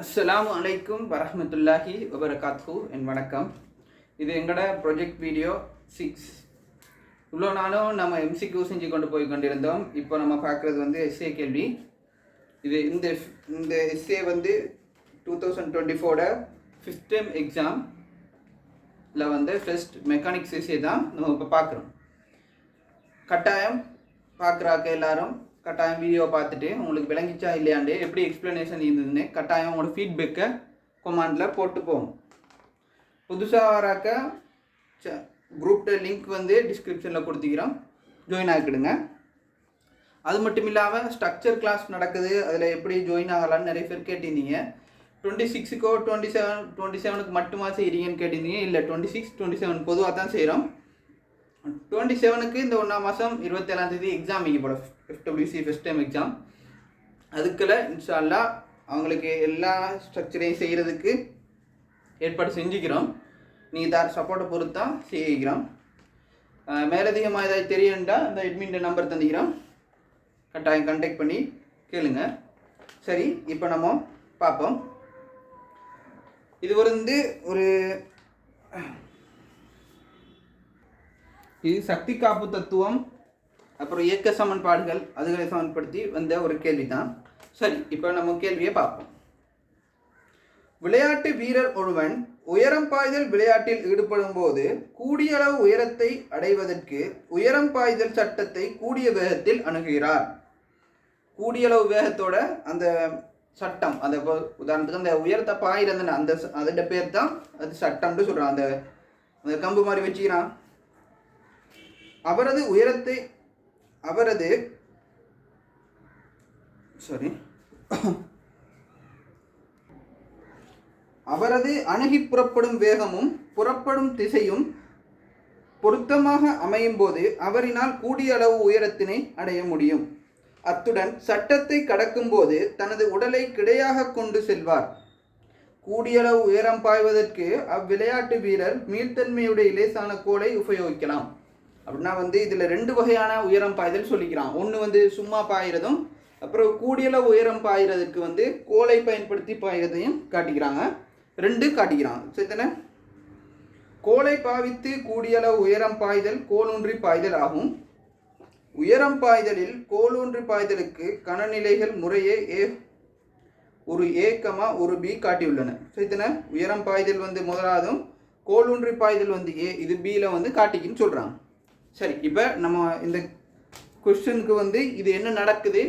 அஸ்ஸலாமு அலைக்கும் வரஹ்மத்துல்லாஹி வபரகாத்துஹு என் வணக்கம். இது எங்களோட ப்ரொஜெக்ட் வீடியோ 6. இவ்வளோ நாளும் நம்ம எம்சிக்யூ செஞ்சு கொண்டு போய் கொண்டிருந்தோம். இப்போ நம்ம பார்க்குறது வந்து எஸ்ஏ கேள்வி. இது இந்த எஸ்ஏ வந்து 2024 ஃபிஃப்த் டேர்ம் எக்ஸாமில் வந்து ஃபர்ஸ்ட் மெக்கானிக்ஸ் எஸ்ஏ தான் நம்ம இப்போ பார்க்குறோம். கட்டாயம் பார்க்குறாக்க எல்லாரும் கட்டாயம் வீடியோ பார்த்துட்டு உங்களுக்கு விளங்கிச்சா இல்லையாண்டு எப்படி எக்ஸ்ப்ளனேஷன் இருந்ததுன்னு கட்டாயம் உங்களோட ஃபீட்பேக்கை கொமாண்டில் போட்டு போகும். புதுசாக வராக்க குரூப் லிங்க் வந்து டிஸ்கிரிப்ஷனில் கொடுத்துக்கிறோம், ஜாயின் ஆகிக்கிடுங்க. அது மட்டும் இல்லாமல் ஸ்ட்ரக்சர் கிளாஸ் நடக்குது, அதில் எப்படி ஜாயின் ஆகலான்னு நிறைய பேர் கேட்டிருந்தீங்க. 26க்கோ 27க்கு மட்டுமா செய்கிறீங்கன்னு கேட்டிருந்தீங்க. இல்லை, 26, 27 பொதுவாக தான் செய்கிறோம். 27க்கு இந்த 1ஆம் மாதம் 27ஆம் தேதி எக்ஸாம் போட FWC ஃபஸ்ட் டைம் எக்ஸாம். அதுக்குள்ள இன்ஷா அல்லாஹ் அவங்களுக்கு எல்லா ஸ்ட்ரக்சரையும் செய்கிறதுக்கு ஏற்பாடு செஞ்சுக்கிறோம். நீங்கள் தார் சப்போர்ட்டை பொறுத்து தான் செய்கிறோம். மேலதிகமாக ஏதாவது தெரியும்டா இந்த அட்மின் நம்பர் தந்திக்கிறோம், கட்டாயம் கான்டாக்ட் பண்ணி கேளுங்க. சரி, இப்போ நம்ம பார்ப்போம். இது வந்து இது சக்தி காப்பு தத்துவம், அப்புறம் இயக்க சமன்பாடுகள், அதுகளை சமன்படுத்தி வந்த ஒரு கேள்வி தான். சரி, இப்போ நம்ம கேள்வியை பார்ப்போம். விளையாட்டு வீரர் ஒருவன் உயரம் பாய்தல் விளையாட்டில் ஈடுபடும் போது கூடிய அளவு உயரத்தை அடைவதற்கு உயரம் பாய்தல் சட்டத்தை கூடிய வேகத்தில் அணுகுகிறார். கூடிய அளவு வேகத்தோட அந்த சட்டம், அந்த உதாரணத்துக்கு அந்த உயரத்தை பாயிறதுன்னு அந்த அதோட பேர் தான் அது சட்டம்னு சொல்கிறான். அந்த கம்பு மாதிரி வச்சுக்கிறான். அவரது அணுகி புறப்படும் வேகமும் புறப்படும் திசையும் பொருத்தமாக அமையும் போது அவரினால் கூடிய அளவு உயரத்தினை அடைய முடியும். அத்துடன் சட்டத்தை கடக்கும் போது தனது உடலை கிடையாக கொண்டு செல்வார். கூடியளவு உயரம் பாய்வதற்கு அவ்விளையாட்டு வீரர் மீள்தன்மையுடைய லேசான கோலை உபயோகிக்கலாம். அப்படின்னா வந்து இதில் 2 வகையான உயரம் பாய்தல் சொல்லிக்கிறான். ஒன்று வந்து சும்மா பாயிறதும், அப்புறம் கூடியளவு உயரம் பாய்கிறதுக்கு வந்து கோலை பயன்படுத்தி பாய்கிறதையும் காட்டிக்கிறாங்க. 2 காட்டிக்கிறாங்க. சரிதானே? கோலை பாவித்து கூடியளவு உயரம் பாய்தல் கோலூன்றி பாய்தல் ஆகும். உயரம் பாய்தலில் கோலூன்றி பாய்தலுக்கு கனநிலைகள் முறையே ஒரு A, ஒரு B காட்டியுள்ளன. சரிதானே? உயரம் பாய்தல் வந்து முதலாவதும், கோலூன்றி பாய்தல் வந்து A, இது Bயில் வந்து காட்டிக்கின்னு சொல்கிறாங்க. சரி, இப்போ நம்ம இந்த கொஸ்டினுக்கு வந்து இது என்ன நடக்குது,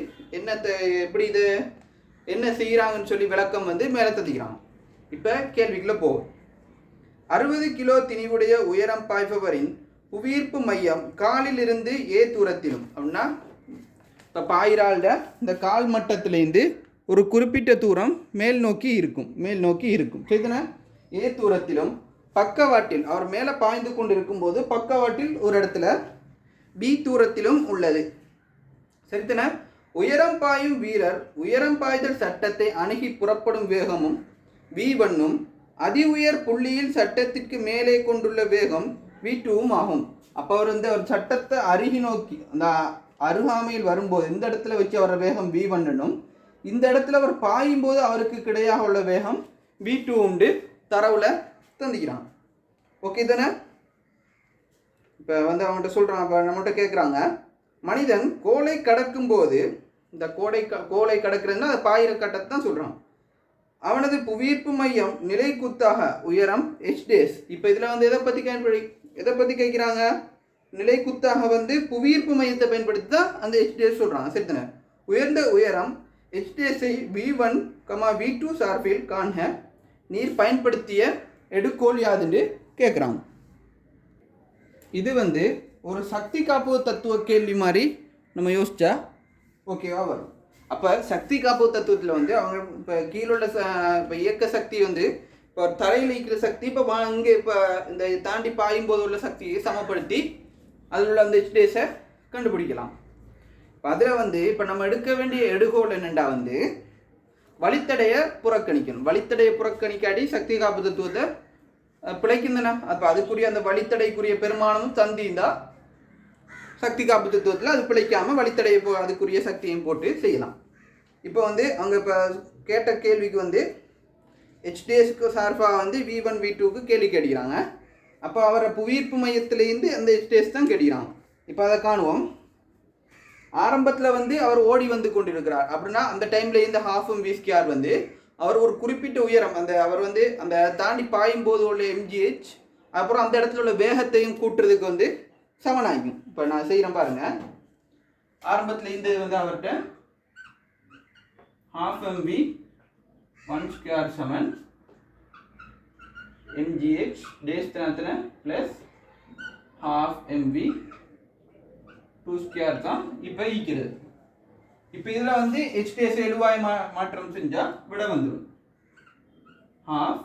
எப்படி இது என்ன செய்கிறாங்கன்னு சொல்லி விளக்கம் வந்து மேலே தந்திக்கிறாங்க. இப்போ கேள்விக்குள்ளே போகும். 60 கிலோ திணிவுடைய உயரம் பாய்பவரின் புவியீர்ப்பு மையம் காலில் இருந்து A தூரத்திலும், அப்படின்னா இப்போ பாயிரால்ட இந்த கால் மட்டத்திலேருந்து ஒரு குறிப்பிட்ட தூரம் மேல் நோக்கி இருக்கும். சரிதானே? A தூரத்திலும் பக்கவாட்டில், அவர் மேலே பாய்ந்து கொண்டு இருக்கும்போது பக்கவாட்டில் ஒரு இடத்துல B தூரத்திலும் உள்ளது. சரிதானே? உயரம் பாயும் வீரர் உயரம் பாய்தல் சட்டத்தை அணுகி புறப்படும் வேகமும் V1ம் அதி உயர் புள்ளியில் சட்டத்திற்கு மேலே கொண்டுள்ள வேகம் V2ம் ஆகும். அப்போ அவர் வந்து ஒரு சட்டத்தை அருகி நோக்கி அந்த அருகாமையில் வரும்போது இந்த இடத்துல வச்சு அவர் வேகம் V1னும், இந்த இடத்துல அவர் பாயும் போது அவருக்கு கிடையாக உள்ள வேகம் V2 உண்டு தரவுல தந்திக்கிறான். ஓகே தானே? இப்போ வந்து அவங்கள்ட்ட சொல்கிறான். இப்போ நம்மகிட்ட கேட்குறாங்க, மனிதன் கோலை கடக்கும் போது, இந்த கோலை கடக்கிறதுனா அது பாயிர கட்டத்தை தான் சொல்கிறான். அவனது புவியீர்ப்பு மையம் நிலை குத்தாக உயரம் h'. இப்போ இதில் வந்து எதை பற்றி கேட்குறாங்க? நிலை குத்தாக வந்து புவியீர்ப்பு மையத்தை பயன்படுத்தி தான் அந்த h' சொல்கிறாங்க. சரிதானே? உயர்ந்த உயரம் h'-ஐ V1, V2 சார்பில் காண்க நீர் பயன்படுத்திய எடுக்கோள் யாதுன்னு கேட்குறாங்க. இது வந்து ஒரு சக்தி காப்பு தத்துவ கேள்வி மாதிரி நம்ம யோசிச்சா ஓகேவா வரும். அப்போ சக்தி காப்பு தத்துவத்தில் வந்து அவங்க இப்போ கீழுள்ள இப்போ இயக்க சக்தி வந்து இப்போ தரையில் இருக்கிற சக்தி இப்போ இங்கே இப்போ இந்த தாண்டி பாயும் போது உள்ள சக்தியை சமப்படுத்தி அதில் உள்ள அந்த h'-ஐ கண்டுபிடிக்கலாம். இப்போ அதில் வந்து இப்போ நம்ம எடுக்க வேண்டிய எடுகோள் என்னென்னா வந்து வழித்தடையை புறக்கணிக்கணும். வழித்தடையை புறக்கணிக்காடி சக்தி காப்பு தத்துவத்தை பிழைக்குதுன்னா அப்போ அதுக்குரிய அந்த வழித்தடைக்குரிய பெருமானமும் தந்திருந்தா சக்தி காப்பு தத்துவத்தில் அது பிழைக்காமல் வழித்தடையை அதுக்குரிய சக்தியையும் போட்டு செய்யலாம். இப்போ வந்து அங்கே இப்போ கேட்ட கேள்விக்கு வந்து ஹெச்டேஸ்க்கு சார்பாக வந்து V1 V2க்கு கேள்வி கேட்கிறாங்க. அப்போ அவரை புவியீர்ப்பு மையத்திலேருந்து அந்த ஹெச்டேஸ் தான் கேட்கிறாங்க. இப்போ அதை காணுவோம். ஆரம்பத்தில் வந்து அவர் ஓடி வந்து கொண்டிருக்கிறார் அப்படின்னா அந்த டைம்லேருந்து ½ v² வந்து அவர் ஒரு குறிப்பிட்ட உயரம் அவர் வந்து அந்த தாண்டி பாயும் போது உள்ள mgh அப்புறம் அந்த இடத்துல உள்ள வேகத்தையும் கூட்டுறதுக்கு வந்து சமனாகும். இப்போ நான் செய்கிறேன் பாருங்க. ஆரம்பத்தில் வந்து அவர்கிட்ட ½mv1² சமன் mgh டேஸ் தனத்துல பிளஸ் ½ mv2² தான் இப்போ ஈக்கிறது. இப்போ இதில் வந்து ஹெச்டேஸ் எழுவாய் மாற்றம் செஞ்சால் விட வந்துடும். ½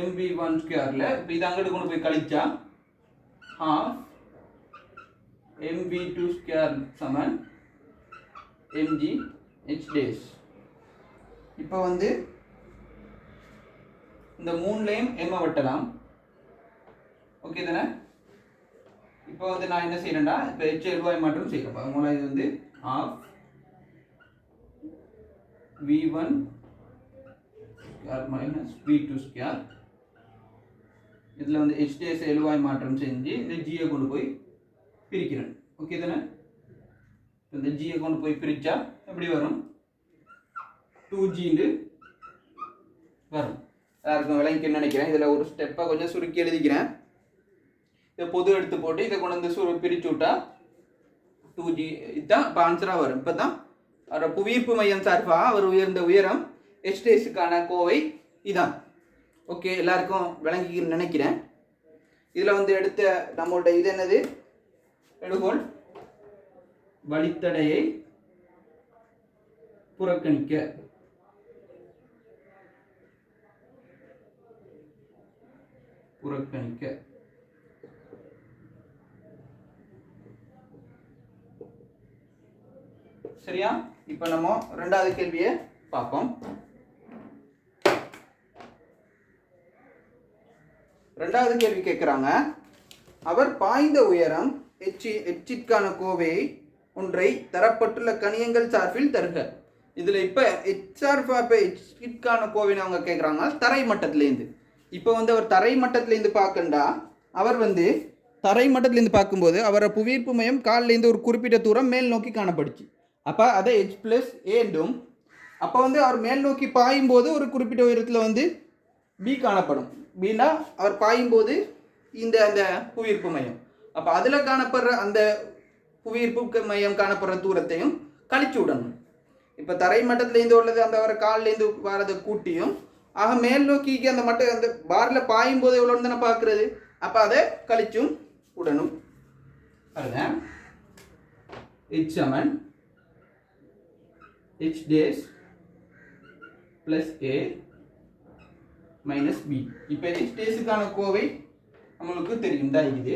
mv1²ல இப்போ இது அங்கிட்டு கொண்டு போய் கழிச்சா ½ mv2² சமன் mg h days. இப்போ வந்து இந்த 3லையும் m வெட்டலாம். ஓகே தானே? இப்போ வந்து நான் என்ன செய்யறேன்டா, இப்போ h எழுவாய் மாற்றம் செய்யறேன். மூலம் இது வந்து v1² minus v2². இதில் வந்து h days எழுவாய் மாற்றம் செஞ்சு இந்த g கொண்டு போய் பிரிக்கிறேன். ஓகே தானே? இந்த g கொண்டு போய் பிரிச்சா எப்படி வரும்? 2g வரும். யாருக்கும் விளங்கிக்கணும்னு நினைக்கிறேன். இதில் ஒரு ஸ்டெப்பை கொஞ்சம் சுருக்கி எழுதிக்கிறேன். இதை பொது எடுத்து போட்டு இதை கொண்டு வந்து பிரிச்சு விட்டா 2g இதுதான் இப்போ ஆன்சராக வரும். இப்போ தான் அவரோட புவியீர்ப்பு மையம் சார்பாக அவர் உயர்ந்த உயரம் ஹெச்டேஸுக்கான கோவை இதான். ஓகே, எல்லாருக்கும் விளங்கிக்கணும்னு நினைக்கிறேன். இதில் வந்து எடுத்த நம்மளோட இது என்னது, எடுகோள் வழித்தடையை புறக்கணிக்க. சரியா? இப்போ நம்ம ரெண்டாவது கேள்வியை பார்ப்போம். ரெண்டாவது கேள்வி கேட்குறாங்க, அவர் பாய்ந்த உயரம் எச்சிற்கான கோவையை ஒன்றை தரப்பட்டுள்ள கணியங்கள் சார்பில் தருக. இதில் இப்போ எச்சிற்கான கோவைன்னு அவங்க கேட்குறாங்க தரை மட்டத்திலேருந்து. இப்போ வந்து அவர் தரை மட்டத்திலேருந்து பார்க்கண்டா, அவர் வந்து தரை மட்டத்திலேருந்து பார்க்கும்போது அவரை புவியீர்ப்பு மையம் காலிலேருந்து ஒரு குறிப்பிட்ட தூரம் மேல் நோக்கி காணப்படுச்சு. அப்போ அதை h+a என்றும், அப்போ வந்து அவர் மேல் நோக்கி பாயும் போது ஒரு குறிப்பிட்ட உயரத்தில் வந்து b காணப்படும். பின்னா அவர் பாயும் போது அந்த புவியீர்ப்பு மையம், அப்போ அதில் காணப்படுற அந்த புவியீர்ப்பு மையம் காணப்படுற தூரத்தையும் கழிச்சு விடணும். இப்போ தரை மட்டத்திலேருந்து உள்ளது அந்த வர காலிலேருந்து வரதை கூட்டியும், ஆக மேல் நோக்கிக்கு அந்த அந்த பாரில் பாயும் போது எவ்வளோ தானே பார்க்குறது, அப்போ அதை கழிச்சும் விடணும். அதுதான் h Saman h days plus a minus b. இப்போ h daysக்கான கோவை நம்மளுக்கு தெரியும் தான் இது.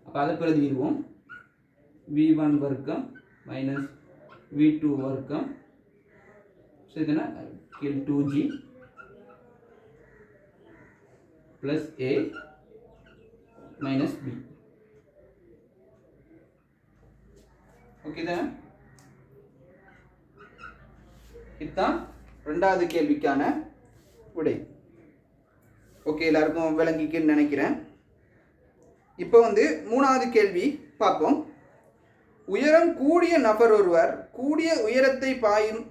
அப்போ அதை பிரதியிடுவோம். v1 வர்க்கம் minus v2 வர்க்கம் சரிதானே, 2g plus a minus b. Okay தானே? இதுதான் ரெண்டாவது கேள்விக்கான விடை. ஓகே, எல்லாருக்கும் விளங்கிக்குன்னு நினைக்கிறேன். இப்போ வந்து மூணாவது கேள்வி பார்ப்போம். உயரம் கூடிய நபர் ஒருவர் கூடிய உயரத்தை பாயும்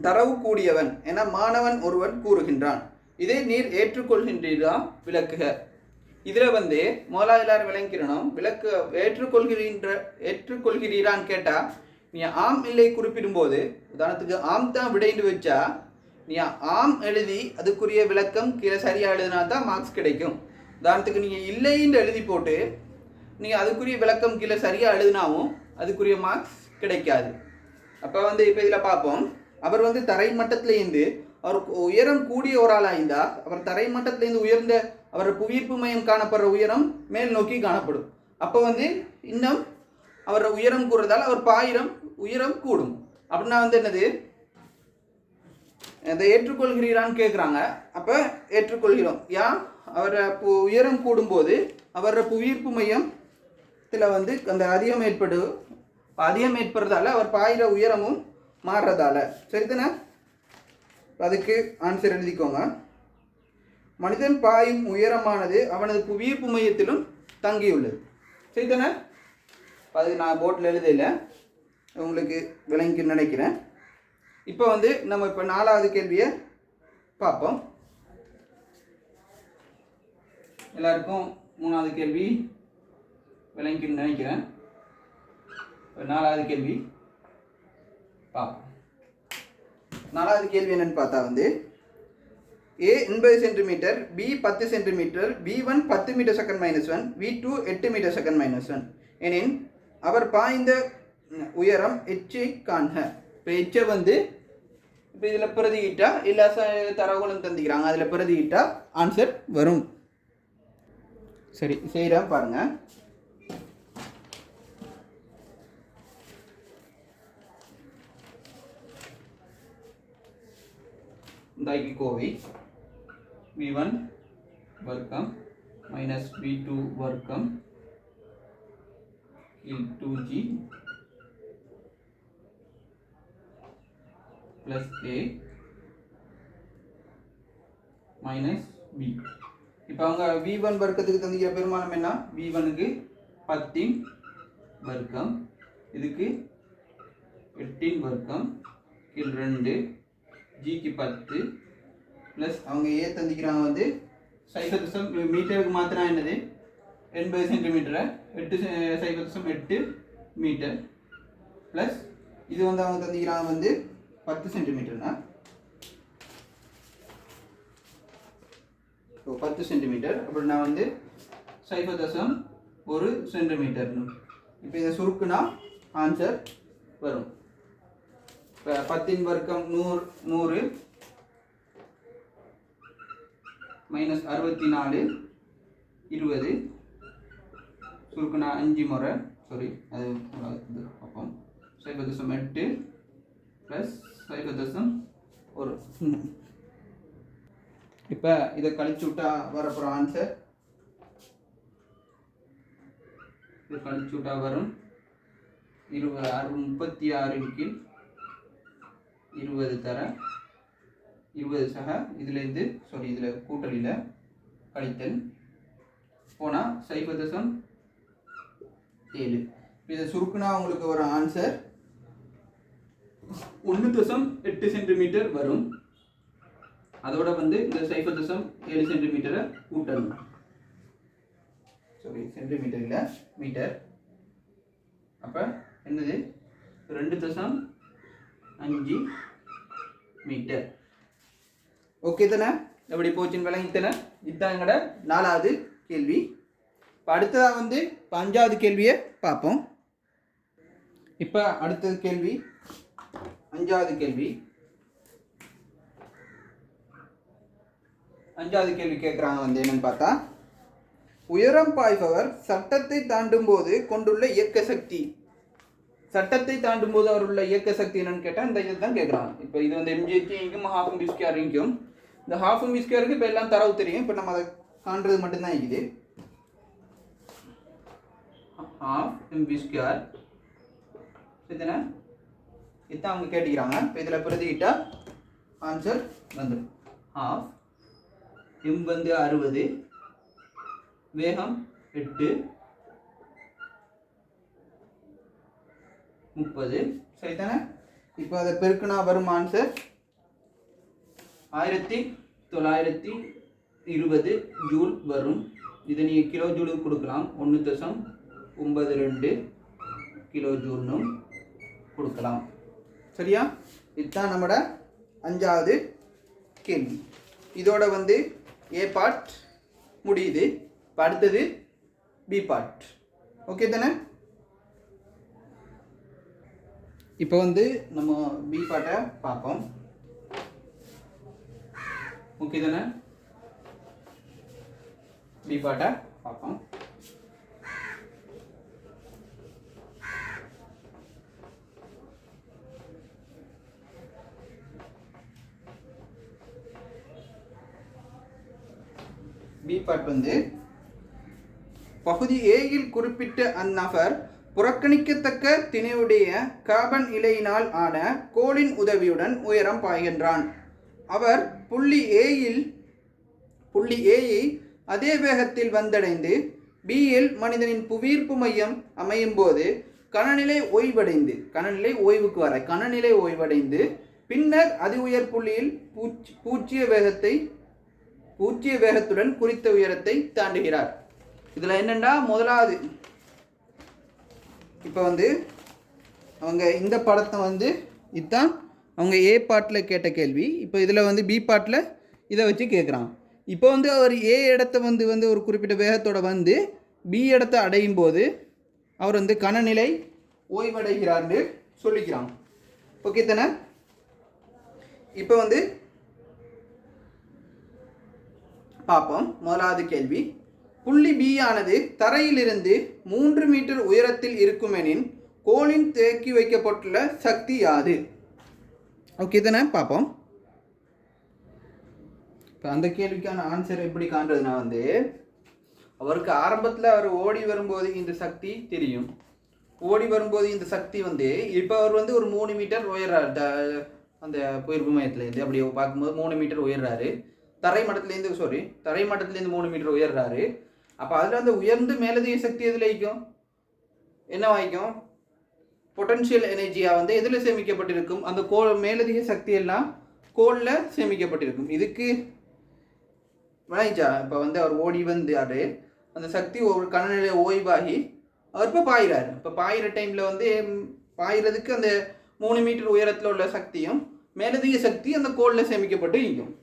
தரவு கூடியவன் என மாணவன் ஒருவன் கூறுகின்றான். இதை நீர் ஏற்றுக்கொள்கின்றீரா? விளக்குக. இதில் வந்து முதலாவது எல்லாரும் விளங்கிக்கிறணும். ஏற்றுக்கொள்கிறீரான்னு கேட்டால் நீ ஆம் இல்லை குறிப்பிடும்போது, உதாரணத்துக்கு ஆம் தான் விடைன்னு வச்சா நீ ஆம் எழுதி அதுக்குரிய விளக்கம் கீழே சரியாக எழுதினா தான் மார்க்ஸ் கிடைக்கும். உதாரணத்துக்கு நீங்கள் இல்லைன்னு எழுதி போட்டு நீங்கள் அதுக்குரிய விளக்கம் கீழே சரியாக எழுதினாவும் அதுக்குரிய மார்க்ஸ் கிடைக்காது. அப்போ வந்து இப்போ இதில் பார்ப்போம். அவர் வந்து தரை மட்டத்திலேருந்து அவருக்கு உயரம் கூடிய ஒரு ஆளாக இருந்தால் அவர் தரை மட்டத்திலேருந்து உயர்ந்த அவர் புவியீர்ப்பு மையம் காணப்படுற உயரம் மேல் நோக்கி காணப்படும். அப்போ வந்து இன்னும் அவர் உயரம் கூறுறதால் அவர் பாயிரம் உயரம் கூடும். அப்படின்னா வந்து என்னது, அதை ஏற்றுக்கொள்கிறீரான்னு கேட்குறாங்க. அப்போ ஏற்றுக்கொள்கிறோம். அவர் உயரம் கூடும்போது அவர புவியீர்ப்பு மையத்தில் வந்து அந்த அதிகம் ஏற்படுறதால அவர் பாயிர உயரமும் மாறுறதால சரிதானே. அதுக்கு ஆன்சர் எழுதிக்கோங்க. மனிதன் பாயும் உயரமானது அவனது புவியீர்ப்பு மையத்திலும் தங்கியுள்ளது. சரிதானே? அது நான் போர்டில் எழுதல, உங்களுக்கு விளங்கி நினைக்கிறேன். இப்போ நம்ம இப்போ 4வது கேள்வியை பார்ப்போம். எல்லாருக்கும் 3வது கேள்வி விளங்கின்னு நினைக்கிறேன். இப்போ 4வது கேள்வி பார்ப்போம். 4வது கேள்வி என்னன்னு பார்த்தா A 80 centimetre, B 10 centimetre, B1 10 metre second -1, V2 8 metre second -1 எனின் அவர் பாய்ந்த உயரம் h காண்க. இப்போ h இப்போ இதில் பிரதியிட்டா எல்லா தரவுகளும் தந்திக்கிறாங்க, அதில் பிரதியிட்டா ஆன்சர் வரும். சரி, செய்கிறேன் பாருங்க. இந்த கோவை V1 வர்க்கம் மைனஸ் V2 வர்க்கம் கீழ் 2G plus A minus B. இப்போ அவங்க V1 வர்க்கத்துக்கு தந்திக்கிற பெருமானம் என்ன? V1க்கு 10 வர்க்கம், இதுக்கு 8 வர்க்கம் கீழ் 2, Gக்கு 10 ப்ளஸ் அவங்க ஏ தந்திக்கிறாங்க 0.8 மீட்டருக்கு மாத்திரம் என்னது 80 சென்டிமீட்டரை 0.8 மீட்டர் ப்ளஸ் இது அவங்க தந்திக்கிறாங்க 10 சென்டிமீட்டர்னா 10 சென்டிமீட்டர் அப்படின்னா 0.1 சென்டிமீட்டர்னு. இப்போ இதை சுருக்குனா ஆன்சர் வரும். இப்போ 10 வர்க்கம் 100 மைனஸ் 64 20 சுருக்குனா 5 முறை, சாரி அது பார்ப்போம், 0.8 ப்ளஸ் 0.1. இப்போ இதை கழிச்சு விட்டா வரப்போகிற ஆன்சர், இதை கழிச்சு விட்டா வரும் 36 20 தர 20 சக இதுலேருந்து சாரி இதில் கூட்டலில் கழித்தல் போனால் 0.7. இதை சுருக்குனா உங்களுக்கு வர ஆன்சர் 1.8 சென்டிமீட்டர் வரும். அதோட இந்த 0.7 சென்டிமீட்டரை கூட்டணும், சாரி சென்டிமீட்டர் இல்லை மீட்டர். அப்போ என்னது 2.5 மீட்டர். ஓகே தானே? எப்படி போச்சுன்னு விளங்கித்தானே? இதுதான் எங்களோட 4வது கேள்வி. இப்போ அடுத்ததாக இப்போ 5வது கேள்வியை பார்ப்போம். இப்போ அடுத்தது கேள்வி 5வது கேள்வி. 5வது கேள்வி கேட்குறாங்க என்னன்னு பார்த்தா, உயரம் பாய்பவர் சட்டத்தை தாண்டும் போது கொண்டுள்ள இயக்க சக்தி. சட்டத்தை தாண்டும் போது அவர் உள்ள இயக்க சக்தி என்னன்னு கேட்டால் இந்த இதை தான் கேட்குறாங்க. இப்போ இது mgh இங்கும் ½ m² இங்கும், இந்த ½ m²க்கு இப்போ எல்லாம் தரவு தெரியும். இப்போ நம்ம அதை காண்றது மட்டும்தான் இருக்குது. ½ m², சரிதானே? இதுதான் அவங்க கேட்டுக்கிறாங்க. இப்போ இதில் பிரதிக்கிட்டா ஆன்சர் வந்துடும். ½ m 60, வேகம் 8, 30, சரிதானே? இப்போ அதை பெருக்குனா வரும் ஆன்சர் 1920 ஜூல் வரும். இதை நீங்கள் கிலோ ஜூலுக்கு கொடுக்கலாம், 1.92 கிலோ ஜூல்னும் கொடுக்கலாம். சரியா? இதுதான் நம்மளோட 5வது கேள்வி. இதோட ஏ பார்ட் முடியுது. இப்போ அடுத்தது பி பார்ட். ஓகே தானே? இப்போ நம்ம பி பார்ட்டை பார்ப்போம். ஓகே தானே? பி பார்ட்டை பார்ப்போம். பி பார்ட் பகுதி ஏயில் குறிப்பிட்ட அந்நபர் புறக்கணிக்கத்தக்க திணையுடைய கார்பன் இலையினால் ஆன கோலின் உதவியுடன் உயரம் பாய்கின்றான். அவர் புள்ளி ஏயை அதே வேகத்தில் வந்தடைந்து பியில் மனிதனின் புவியீர்ப்பு மையம் அமையும் போது கனநிலை ஓய்வடைந்து பின்னர் அதி உயர் புள்ளியில் பூச்சிய வேகத்துடன் குறித்த உயரத்தை தாண்டுகிறார். இதில் என்னென்னா முதலாவது இப்போ அவங்க இந்த படத்தை இதுதான் அவங்க ஏ பாட்டில் கேட்ட கேள்வி. இப்போ இதில் பி பாட்டில் இதை வச்சு கேட்குறான். இப்போ அவர் ஏ இடத்த ஒரு குறிப்பிட்ட வேகத்தோட பி இடத்தை அடையும் போது அவர் கனநிலை ஓய்வடைகிறார்னு சொல்லிக்கிறான். ஓகே தானே? இப்போ பார்ப்போம். முதலாவது கேள்வி, புள்ளி பி ஆனது தரையிலிருந்து 3 மீட்டர் உயரத்தில் இருக்குமெனின் கோளின் தேக்கி வைக்கப்பட்டுள்ள சக்தி யாது? ஓகே தானே? பார்ப்போம். இப்போ அந்த கேள்விக்கான ஆன்சர் எப்படி காண்றதுனா அவருக்கு ஆரம்பத்தில் அவர் ஓடி வரும்போது இந்த சக்தி தெரியும். ஓடி வரும்போது இந்த சக்தி இப்போ அவர் ஒரு 3 மீட்டர் உயர்றாரு. அந்த புவியீர்ப்பு மையத்துலேருந்து அப்படி பார்க்கும்போது 3 மீட்டர் உயர்றாரு. தரை மட்டத்துலேருந்து 3 மீட்டர் உயர்றாரு. அப்போ அதில் உயர்ந்து மேலதிக சக்தி எதில் வைக்கும்? என்ன வாய்க்கும்? பொட்டன்ஷியல் எனர்ஜியாக எதில் சேமிக்கப்பட்டிருக்கும்? அந்த மேலதிக சக்தி எல்லாம் கோளில் சேமிக்கப்பட்டிருக்கும். இதுக்கு விளைச்சா இப்போ அவர் ஓடி வந்தார். அந்த சக்தி ஒரு கனநிலை ஓய்வாகி அவர் இப்போ பாயிறாரு. இப்போ பாயிற டைமில் பாயிறதுக்கு அந்த 3 மீட்டர் உயரத்தில் உள்ள சக்தியும் மேலதிக சக்தி அந்த கோளில் சேமிக்கப்பட்டு இருக்கும்.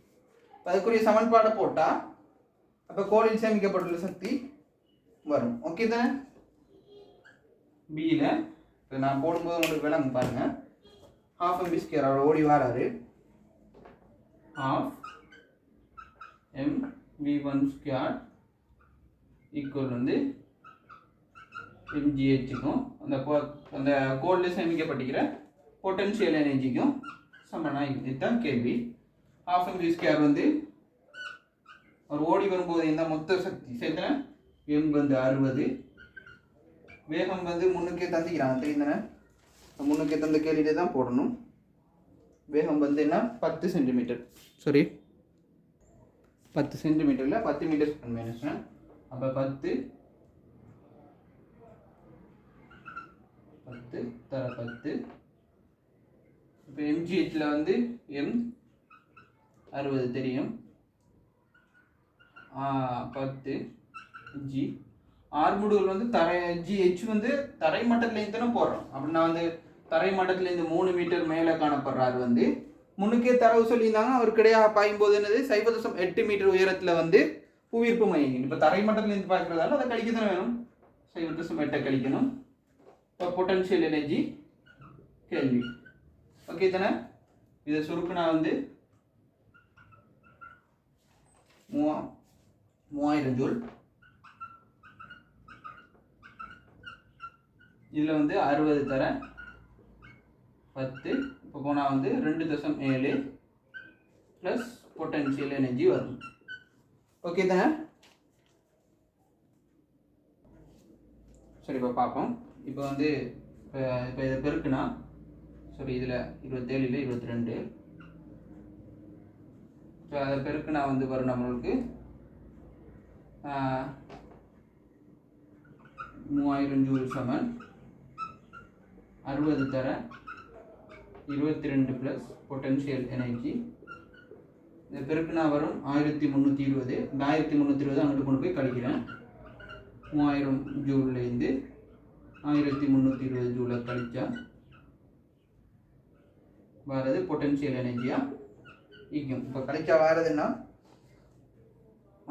அதுக்குரிய சமன்பாடை போட்டால் அப்போ கோளில் சேமிக்கப்பட்டுள்ள சக்தி வரும். ஓகே தானே? பியில் இப்போ நான் போடும்போது உங்களுக்கு விளங்கும் பாருங்கள். 12 mv² அவர் ஓடி வராரு. 12 mv² ஈக்குவல் mgh-க்கும் அந்த கோளில் சேமிக்கப்பட்டிருக்கிற பொட்டன்ஷியல் எனர்ஜிக்கும் சமனாக. இதுதான் கேள்வி. 12 mv² அவர் ஓடி வரும்போது இந்த மொத்த சக்தி சேர்த்தன m 60. வேகம் முன்னுக்கே தந்திக்கிறாங்க தெரியுதானே? முன்னுக்கே தந்த கேள்வியிலே தான் போடணும். வேகம் என்ன 10 சென்டிமீட்டர், சாரி 10 சென்டிமீட்டரில் 10 மீட்டர் மைனஸ். அப்போ 10 தர 10. இப்போ mgh-ல m 60 தெரியும். 10 g ஆர்முடுகள் தரை gh தரை மட்டத்துலேருந்து தானே போடுறோம். அப்படின்னா தரை மட்டத்துலேருந்து 3 மீட்டர் மேலே காணப்படுறாரு. முன்னுக்கே தரவு சொல்லியிருந்தாங்க. அவர் கிடையாக பாயும்போது என்னது 0.8 மீட்டர் உயரத்தில் புவியீர்ப்பு மையம். இப்போ தரை மட்டத்துலேருந்து பார்க்குறதால அதை கழிக்க தானே வேணும். 0.8 கழிக்கணும். இப்போ பொட்டன்ஷியல் எனர்ஜி கேள்வி. ஓகே தானே? இதை சுருக்குனா 3000 ஜூல். இதில் 60 தர 10. இப்போ போனால் 2.7 ப்ளஸ் பொட்டன்ஷியல் எனர்ஜி வரும். ஓகே தானே? சரி, இப்போ பார்ப்போம். இப்போ இப்போ இதை பெருக்குனா சாரி இதில் 27 இல்லை 22. ஸோ அதை பெருக்குனா வரும் நம்மளுக்கு 3000 ஜூல் சமன் 60 தர 22 ப்ளஸ் பொட்டன்ஷியல் எனர்ஜி. இந்த பெருக்குனா வரும் 1320. இந்த 1320 அங்கிட்டு கொண்டு போய் கழிக்கிறேன். 3000 ஜூல்லேருந்து 1320 ஜூலை கழிச்சா வரது பொட்டன்ஷியல் எனர்ஜியாக ஈக்கும். இப்போ கழிச்சா வரதுன்னா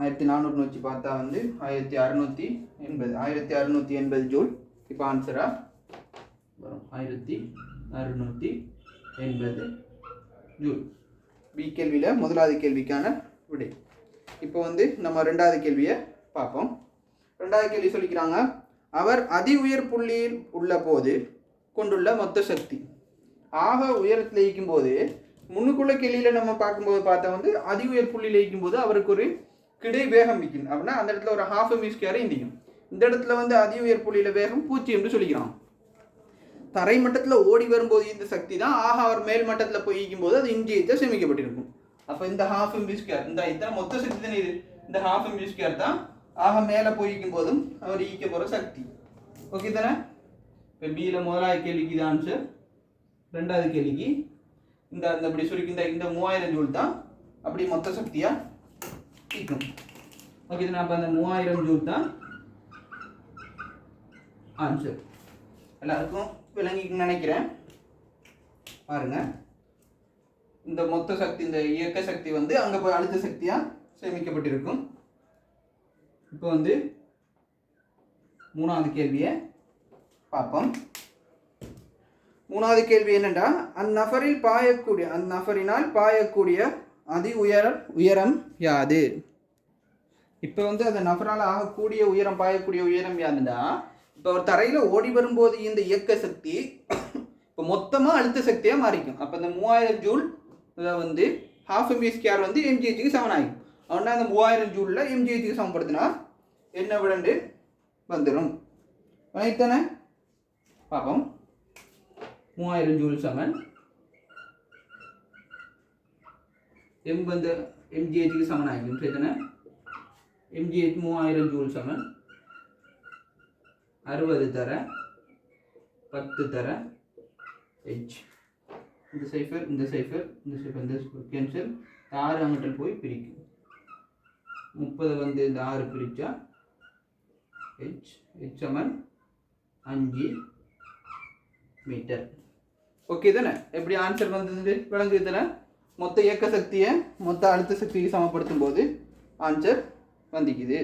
1400 வச்சு பார்த்தா 1680 ஜூல். இப்போ ஆன்சராக வரும் 1680 ஜூல். பி கேள்வியில் முதலாவது கேள்விக்கான விடை. இப்போ நம்ம ரெண்டாவது கேள்வியை பார்ப்போம். ரெண்டாவது கேள்வி சொல்லிக்கிறாங்க, அவர் அதி உயர் புள்ளியில் உள்ள போது கொண்டுள்ள மொத்த சக்தி. ஆக உயரத்தில் இருக்கும்போது முன்னுக்குள்ள கேள்வியில் நம்ம பார்க்கும்போது பார்த்தா அதி உயர் புள்ளியில் இருக்கும்போது அவருக்கு ஒரு கிடை வேகம் நிற்கும். அப்படின்னா அந்த இடத்துல ஒரு 12 mv² இந்திக்கும். இந்த இடத்துல அதி உயர் புள்ளியில் வேகம் 0 என்று சொல்லிக்கிறான். தரை மட்டத்தில் ஓடி வரும்போது இந்த சக்தி தான். ஆக அவர் மேல் மட்டத்தில் போய் ஈக்கும்போது அது mgh சேமிக்கப்பட்டிருக்கும். அப்போ இந்த half mv ஸ்கொயர் இந்த இத்தனை மொத்த சக்தி தானே இது, இந்த half mv ஸ்கொயர் தான் ஆக மேலே போயிருக்கும் போதும் அவர் ஈக்க போகிற சக்தி. ஓகே தானே? இப்போ பியில் முதலாவது கேள்விக்கு இது ஆன்சர். ரெண்டாவது கேள்விக்கு இந்த இப்படி சுருக்கி இந்த 3000 ஜூல் தான் அப்படி மொத்த சக்தியாக ஈக்கும். ஓகே தானே? அப்போ அந்த 3000 ஜூல் தான் ஆன்சர். எல்லாருக்கும் விளங்கிக்குன்னு நினைக்கிறேன். பாருங்க, இந்த மொத்த சக்தி இந்த இயக்க சக்தி வந்து அங்கே போய் அழுத்த சக்தியாக சேமிக்கப்பட்டிருக்கும். இப்போ வந்து மூணாவது கேள்வியை பார்ப்போம். மூணாவது கேள்வி என்னென்னா, அந்நபரினால் பாயக்கூடிய அதி உயரம் யாது? இப்போ வந்து அந்த நபரால் ஆகக்கூடிய உயரம் பாயக்கூடிய உயரம் யாருன்னா, இப்போ ஒரு தரையில் ஓடி வரும்போது இந்த இயக்க சக்தி இப்போ மொத்தமாக அழுத்த சக்தியாக மாறிக்கும். அப்போ இந்த 3000 ஜூல் வந்து half mv ஸ்கொயர் வந்து mgh சமன் ஆகும். அவனா அந்த 3000 ஜூலில் mgh சமப்படுத்தினா என்ன விடண்டு வந்துடும். தானே? பார்ப்போம். 3000 ஜூல் சமன் m வந்து mgh சமன் ஆகும். சரி தானே? mgh 3000 ஜூல் சமன் 60 தர 10 தர h. இந்த சைஃபர் இந்த சைஃபர் இந்த சைஃபர் இந்த கேன்சல். 6 அங்கிட்ட போய் பிரிக்கும். 30 வந்து இந்த 6 பிரிச்சா h சமன் 5 மீட்டர். ஓகே தானே? எப்படி ஆன்சர் வந்தது விளங்குது தானே? மொத்த இயக்க சக்தியை மொத்த அழுத்த சக்திக்கு சமப்படுத்தும் போது ஆன்சர் வந்திக்குது.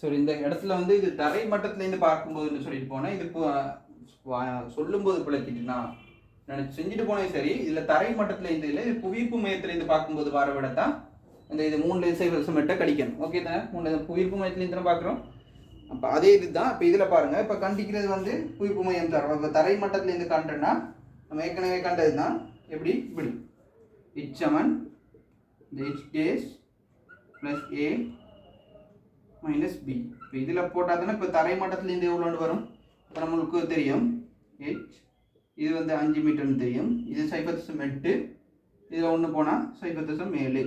சரி, இந்த இடத்துல வந்து இது தரை மட்டத்துலேருந்து பார்க்கும்போதுன்னு சொல்லிட்டு போனேன். இது சொல்லும்போது பிழைக்கிட்டுனா நினச்சி செஞ்சுட்டு போனேன். சரி, இதில் தரை மட்டத்துலேருந்து இல்லை, இது புவிப்பு மையத்துலேருந்து பார்க்கும்போது வர விட தான் இந்த இது 3 மெட்டை கழிக்கணும். ஓகே தானே? 3 புவிப்பு மையத்துலேருந்து தானே பார்க்குறோம். அப்போ அதே இது தான். இப்போ இதில் பாருங்கள், இப்போ கண்டிக்கிறது வந்து புவிப்பு மையம் தரோம். இப்போ தரை மட்டத்துலேருந்து கண்டோன்னா நம்ம ஏற்கனவே கண்டது தான். எப்படி இப்படி h சமன் இந்த h days plus a minus b. இப்போ இதில் போட்டால் தானே இப்போ தரை மட்டத்துலேருந்து எவ்வளோன்னு வரும். இப்போ நம்மளுக்கு தெரியும் h இது வந்து 5 மீட்டர்னு தெரியும். இது 0.8. இதில் 1 போனால் 0.7.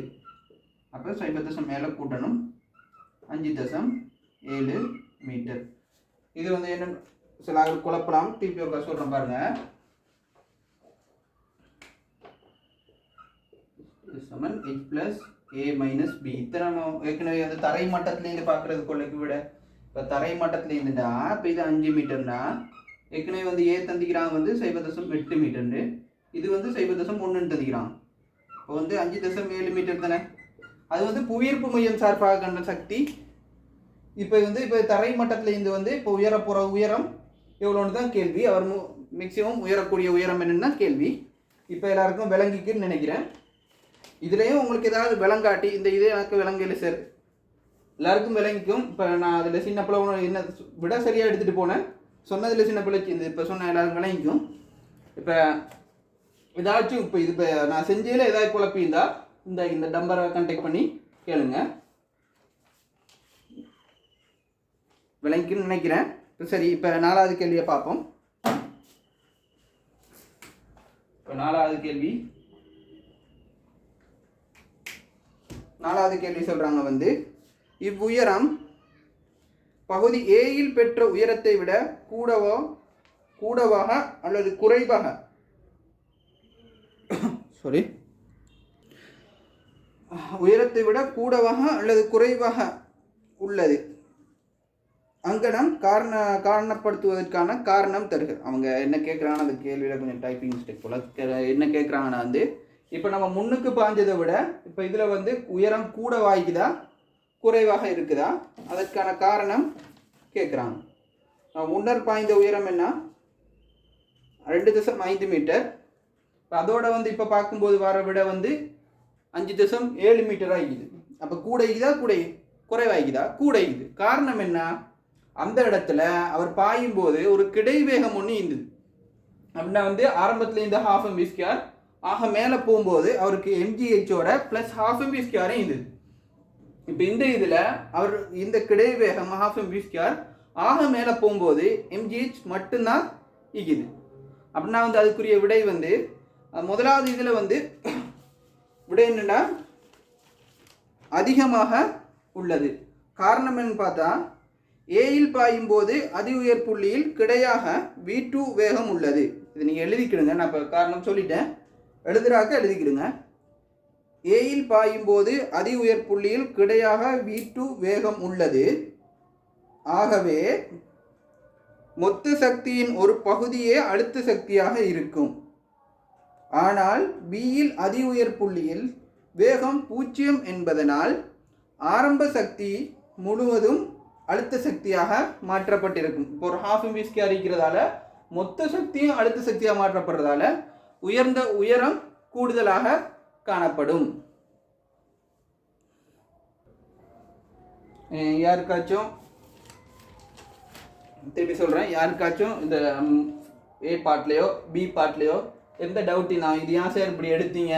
அப்போ 0.7 கூட்டணும் 5.7 மீட்டர். இது வந்து என்ன சில குழப்பலாம். திருப்பி ஒரு சொல்கிறேன் பாருங்கள். சமன் h plus a minus b. இத்தனை நம்ம ஏற்கனவே வந்து தரை மட்டத்துலேருந்து பார்க்குறது கொள்ளைக்கு விட இப்போ தரை மட்டத்துலேருந்துடா இப்போ இது 5 மீட்டர்னா ஏற்கனவே வந்து ஏ தந்திக்கிறாங்க வந்து 0.8 மீட்டர்னு, இது வந்து 0.1 தந்திக்கிறாங்க. இப்போ வந்து 5.7 மீட்டர் தானே. அது வந்து புவியீர்ப்பு மையம் சார்பாக கண்ட சக்தி. இப்போ வந்து இப்போ தரை மட்டத்துலேருந்து வந்து இப்போ உயரப்புற உயரம் எவ்வளோன்னு தான் கேள்வி. அவர் மேக்சிமம் உயரக்கூடிய உயரம் என்னென்னா கேள்வி. இப்போ எல்லாருக்கும் விளங்கிக்குன்னு நினைக்கிறேன். இதுலேயும் உங்களுக்கு ஏதாவது விளங்காட்டி இந்த இதே எனக்கு விளங்கல சார், எல்லாருக்கும் விளங்கிக்கும். இப்போ நான் அதில் சின்ன பிள்ளை என்ன விட சரியாக எடுத்துகிட்டு போனேன், சொன்னதில் சின்ன பிள்ளைக்கு இந்த இப்போ சொன்ன எல்லாருக்கும் விளங்கிக்கும். இப்போ ஏதாச்சும் இப்போ இது இப்போ நான் செஞ்சதில் ஏதாவது குழப்பியிருந்தா இந்த நம்பரை கான்டாக்ட் பண்ணி கேளுங்க. விளங்கிக்குன்னு நினைக்கிறேன். சரி, இப்போ 4வது கேள்வியை பார்ப்போம். இப்போ 4வது கேள்வி சொல்கிறாங்க வந்து, இவ்வுயரம் பகுதி ஏயில் பெற்ற உயரத்தை விட கூடவாக அல்லது குறைவாக உயரத்தை விட கூடவாக அல்லது குறைவாக உள்ளது. அங்கனம் காரணப்படுத்துவதற்கான காரணம் தருக. அவங்க என்ன கேட்குறாங்கன்னா அந்த கேள்வியில் கொஞ்சம் டைப்பிங் மிஸ்டேக் போல. என்ன கேட்குறாங்கன்னா வந்து இப்போ நம்ம முன்னுக்கு பாஞ்சதை விட இப்போ இதில் வந்து உயரம் கூட வாய்க்குதா குறைவாக இருக்குதா, அதற்கான காரணம் கேட்குறாங்க. முன்னர் பாய்ந்த உயரம் என்ன 2.5 மீட்டர். அதோட வந்து இப்போ பார்க்கும்போது வர விட வந்து 5.7 மீட்டர் ஆகிக்குது. அப்போ கூடைக்குதா குறைவாய்க்குதா? கூடைக்குது. காரணம் என்ன? அந்த இடத்துல அவர் பாயும் போது ஒரு கிடைவேகம் ஒன்று இருந்தது. அப்படின்னா வந்து ஆரம்பத்தில் இந்த ½ mv ஸ்கொயர் ஆக மேலே போகும்போது அவருக்கு mgh ப்ளஸ் ½ mv ஸ்கொயரும் இருந்தது. இப்போ இந்த இதில் அவர் இந்த கிடைவேகம் ½ mv ஸ்கொயர் ஆக மேலே போகும்போது mgh மட்டும்தான் இருக்குது. அப்படின்னா வந்து அதுக்குரிய விடை வந்து முதலாவது இதில் வந்து விட என்னன்னா அதிகமாக உள்ளது. காரணம் என்னன்னு பார்த்தா ஏயில் பாயும் போது அதி உயர் புள்ளியில் கிடையாக V2 வேகம் உள்ளது. இது நீங்கள் எழுதிக்கிடுங்க, நான் இப்போ காரணம் சொல்லிட்டேன், எழுதுறாக்க எழுதிக்கிடுங்க. ஏயில் பாயும் போது அதி உயர் புள்ளியில் கிடையாக V2 வேகம் உள்ளது. ஆகவே மொத்த சக்தியின் ஒரு பகுதியே அழுத்த சக்தியாக இருக்கும். ஆனால் Bயில் அதி உயர் புள்ளியில் வேகம் 0 என்பதனால் ஆரம்ப சக்தி முழுவதும் அழுத்த சக்தியாக மாற்றப்பட்டிருக்கும். இப்போ ஒரு ½ mv² இருக்கிறதால மொத்த சக்தியும் அழுத்த சக்தியாக மாற்றப்படுறதால உயரம் கூடுதலாக காணப்படும். யாருக்காச்சும் திருப்பி சொல்கிறேன், யாருக்காச்சும் இந்த A பார்ட்லேயோ B பார்ட்லேயோ எந்த டவுட் நான் இது ஏன் சார் இப்படி எடுத்தீங்க,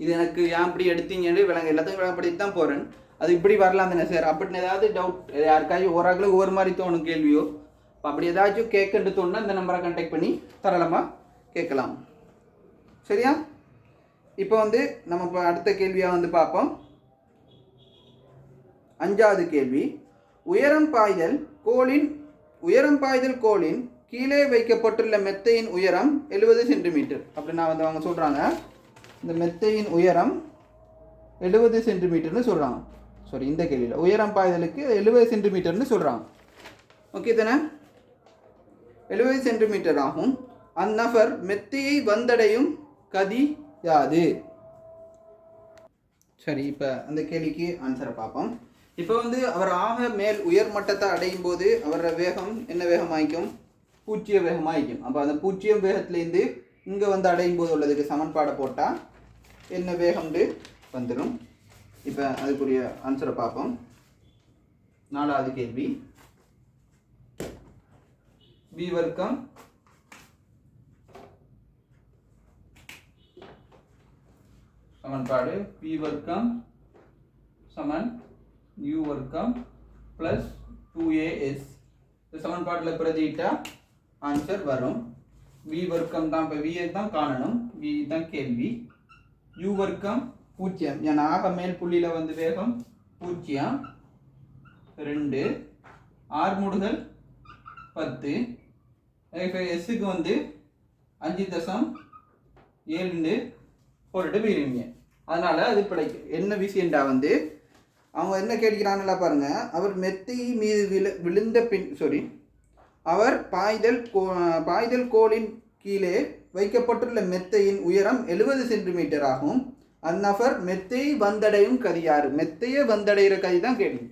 இது எனக்கு ஏன் இப்படி எடுத்தீங்கன்னு எல்லாத்தையும் விளங்கப்படுத்தி தான் போகிறேன், அது இப்படி வரலாம் தானே சார் அப்படின்னு ஏதாவது டவுட் யாருக்காச்சும் ஒரு ஆளுக்கு ஒவ்வொரு மாதிரி தோணும் கேள்வியோ, அப்படி ஏதாச்சும் கேட்கன்னு தோணுன்னா இந்த நம்பரை கான்டாக்ட் பண்ணி தாராளமாக கேட்கலாம். சரியா? இப்போ வந்து நம்ம இப்போ அடுத்த கேள்வியாக வந்து பார்ப்போம். 5வது கேள்வி, உயரம் பாய்தல் கோலின் கீழே வைக்கப்பட்டுள்ள மெத்தையின் உயரம் 70 சென்டிமீட்டர். அப்படின்னா வந்து அவங்க சொல்கிறாங்க இந்த மெத்தையின் உயரம் 70 சென்டிமீட்டர்னு சொல்கிறாங்க. சாரி, இந்த கேள்வியில் உயரம் பாய்தலுக்கு 70 சென்டிமீட்டர்னு சொல்கிறாங்க. ஓகே தானே? 70 சென்டிமீட்டர் ஆகும். அந்நபர் மெத்தையை வந்தடையும் கதி யாது? சரி, இப்போ அந்த கேள்விக்கு ஆன்சரை பார்ப்போம். இப்போ வந்து அவர் மேல் உயர் மட்டத்தை அடையும் போது அவரோட வேகம் என்ன வேகம் ஆகிக்கும்? 0 வேகம் ஆகிக்கும். அப்போ அந்த 0 வேகத்துலேருந்து இங்கே வந்து அடையும் போது உள்ளதுக்கு சமன்பாடை போட்டால் என்ன வேகம்னு வந்துடும். இப்போ அதுக்குரிய ஆன்சரை பார்ப்போம். 4வது கேள்வி, V வர்க்கம் சமன்பாடு V வர்க்கம் சமன் U வர்க்கம் ப்ளஸ் 2AS. இந்த சமன்பாட்டில் பிரதியிட்டா ஆன்சர் வரும். V வர்க்கம் தான், இப்போ V தான் காணணும், V தான் கேள்வி. U வர்க்கம் 0, ஏன்னா மேல் புள்ளியில் வந்து வேகம் 0, 2 ஆர்முடுகள் 10, எஸ்ஸுக்கு வந்து 5.7 போட்டுட்டு போயிருவீங்க. அதனால் அது பிழைக்கும். என்ன விஷயம்டா வந்து அவங்க என்ன கேட்கிறாங்கன்னா பாருங்க, அவர் மெத்தை மீது விழுந்த அவர் பாய்தல் கோலின் கீழே வைக்கப்பட்டுள்ள மெத்தையின் உயரம் 70 சென்டிமீட்டர் ஆகும். அந்நபர் மெத்தையை வந்தடையும் கதி யாரு? மெத்தையை வந்தடைகிற கதி தான் கேள்வி.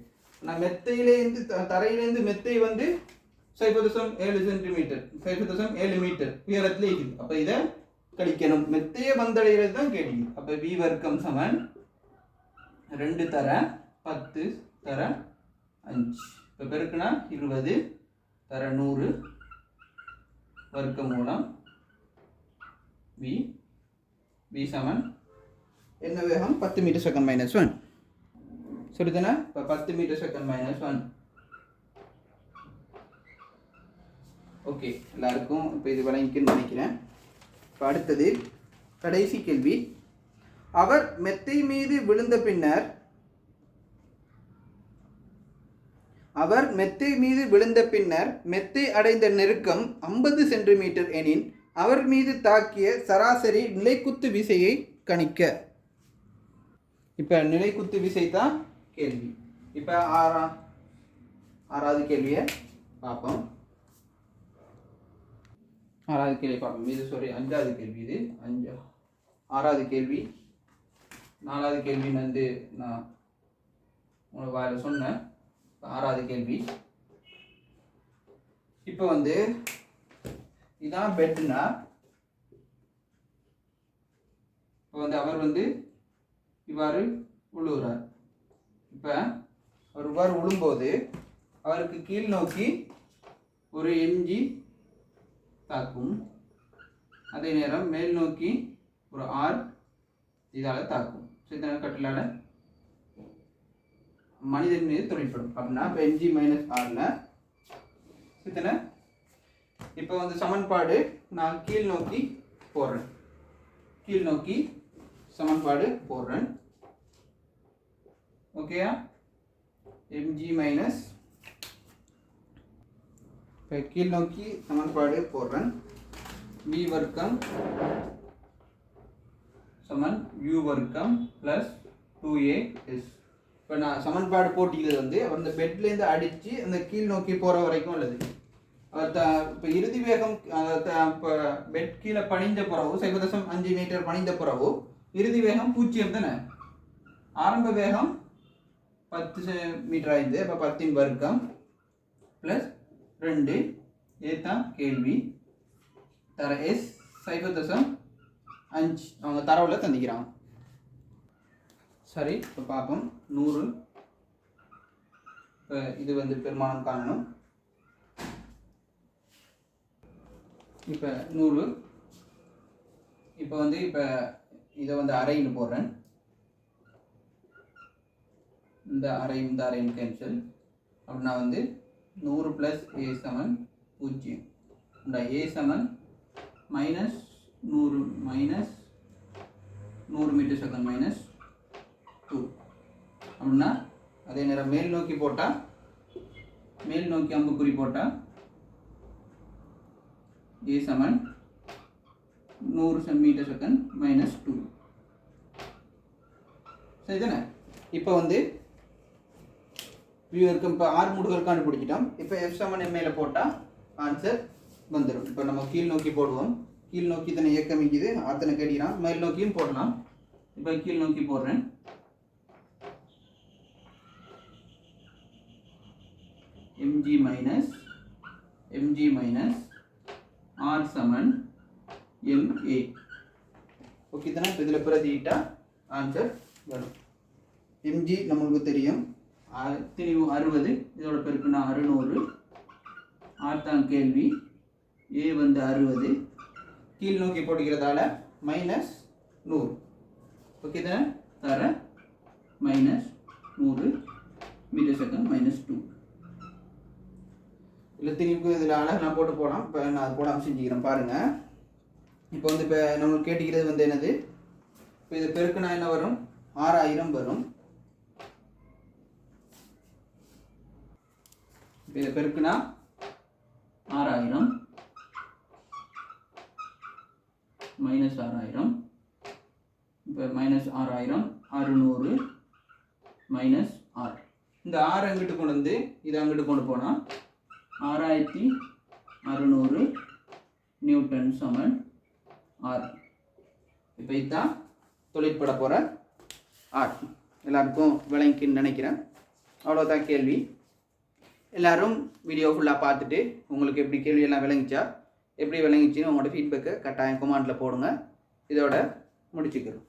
நான் மெத்தையிலேருந்து தரையிலேருந்து மெத்தை வந்து 0.7 சென்டிமீட்டர் 0.7 மீட்டர் உயரத்தில் இருக்குது. அப்போ இதை கழிக்கணும். மெத்தையை வந்தடைகிறது தான் கேள்வி. அப்போ V வர்க்கம் சமன் 2 தர 10 தர 5. இப்போ பெருக்குனா 20 தர 100 வர்க்க மூலம் V சமன் என்ன வேகம்? 10 மீட்டர் செகண்ட் -1. சொல்லித்தானே? இப்போ 10 மீட்டர் செகண்ட் -1. ஓகே, எல்லாருக்கும் இப்போ இது வழங்கிக்குன்னு நினைக்கிறேன். இப்போ அடுத்தது கடைசி கேள்வி, அவர் மெத்தை மீது விழுந்த பின்னர் மெத்தை அடைந்த நெருக்கம் 50 சென்டிமீட்டர் எனின் அவர் மீது தாக்கிய சராசரி நிலைக்குத்து விசையை கணிக்க. இப்போ நிலைக்குத்து விசை தான் கேள்வி. இப்போ ஆறாவது கேள்வியை பார்ப்போம். 6வது கேள்வி பார்ப்போம். இது 5வது கேள்வி. இது 6வது கேள்வி. 4வது கேள்வி வந்து நான் உங்களுக்கு வாயில சொன்னேன். 6வது கேள்வி. இப்போ வந்து இதான் பெட்னா, இப்போ வந்து அவர் வந்து இவ்வாறு விழுகிறார். இப்போ அவர் இவ்வாறு விழும்போது அவருக்கு கீழ் நோக்கி ஒரு எம்ஜி தாக்கும், அதே நேரம் மேல் நோக்கி ஒரு ஆர் இதால் தாக்கும். இதனால் கட்டிலால் மனிதன் மீது தொழிற்படும். அப்படின்னா இப்போ எம்ஜி -ஆரில் இத்தனை. இப்போ வந்து சமன்பாடு நான் கீழ் நோக்கி போடுறேன். கீழ் நோக்கி சமன்பாடு போடுறேன். ஓகேயா? mg மைனஸ் இப்போ கீழ் நோக்கி சமன்பாடு போடுறேன். v வர்க்கம் சமன் u வர்க்கம் ப்ளஸ் 2as. இப்போ நான் சமன்பாடு போட்டிக்கிறது வந்து அந்த பெட்லேருந்து அடித்து அந்த கீழ் நோக்கி போகிற வரைக்கும் உள்ளது. இப்போ இறுதி வேகம் இப்போ பெட் கீழே பணிந்த பிறகு 0.5 மீட்டர் பணிந்த பிறகு இறுதி வேகம் 0 தானே. ஆரம்ப வேகம் 10 மீட்டர் ஆயிடுது. அப்போ 10 வர்க்கம் ப்ளஸ் 2 ஏதான் கேள்வி தர எஸ் 0.5 அவங்க தரவில் தந்திக்கிறாங்க. சரி, இப்போ பார்ப்போம். 100 இப்போ இது வந்து பெருமானம் காணணும். இப்போ 100 இப்போ வந்து இப்போ இதை வந்து அரைன்னு போடுறேன். இந்த அரையும் கேன்சல். அப்படின்னா வந்து 100 ப்ளஸ் a சமன் 0. இந்த a சமன் minus 100 minus 100 metre second minus 2. அப்படின்னா அதே நேரம் மேல் நோக்கி போட்டால் மேல் நோக்கி அம்புக்குறி போட்டால் a சமன் 100 மீட்டர் செகண்ட் மைனஸ் 2. சரி தானே? இப்போ வந்து வியூவருக்கு இப்போ 6 மூடுகள் கண்டுபிடிச்சிட்டோம். இப்போ எஃப் சமன் எம்ஏல போட்டால் ஆன்சர் வந்துடும். இப்போ நம்ம கீழ் நோக்கி போடுவோம். கீழ் நோக்கி தானே இயக்கம் இருக்குது, அத்தனை கேட்கிறான். மேல் நோக்கியும் போடலாம். இப்போ கீழ் நோக்கி போடுறேன். mg மைனஸ் r சமன் ma. ஓகே தானே? இப்போ இதில் பிரதிட்டா ஆன்சர் வரும். mg நம்மளுக்கு தெரியும் 60, இதோட பெருக்குன்னா 600. r தான் கேள்வி. a வந்து 60, கீழ் நோக்கி போடுகிறதால மைனஸ் 100. ஓகே தானே? தர மைனஸ் 100 மீட்டர் செகண்ட் மைனஸ் 2. இல்லை திருப்பி இதில் அழகு நான் போட்டு போகலாம். இப்போ நான் அது போடாமல் செஞ்சுக்கிறேன் பாருங்கள். இப்போ வந்து இப்போ நம்மளுக்கு கேட்டுக்கிறது வந்து என்னது? இப்போ இது பெருக்குனா என்ன வரும்? 6000 வரும். இப்போ இதை பெருக்குனா 6000 மைனஸ் 6000. இப்போ மைனஸ் 6000 600 மைனஸ் 6. இந்த 6 அங்கிட்டு கொண்டு வந்து இதை அங்கிட்டு கொண்டு போனால் 6600 நியூட்டன் சமன் 6. இப்போ இதுதான் தொழிற்பட போகிற ஆர். எல்லாருக்கும் விளங்கின்னு நினைக்கிறேன். அவ்வளோதான் கேள்வி. எல்லோரும் வீடியோ ஃபுல்லாக பார்த்துட்டு உங்களுக்கு எப்படி கேள்வியெல்லாம் விளங்கிச்சா, எப்படி விளங்கிச்சின்னு உங்களோட ஃபீட்பேக்கை கட்டாயம் கமெண்ட்டில் போடுங்க. இதோட முடிச்சுக்கிறோம்.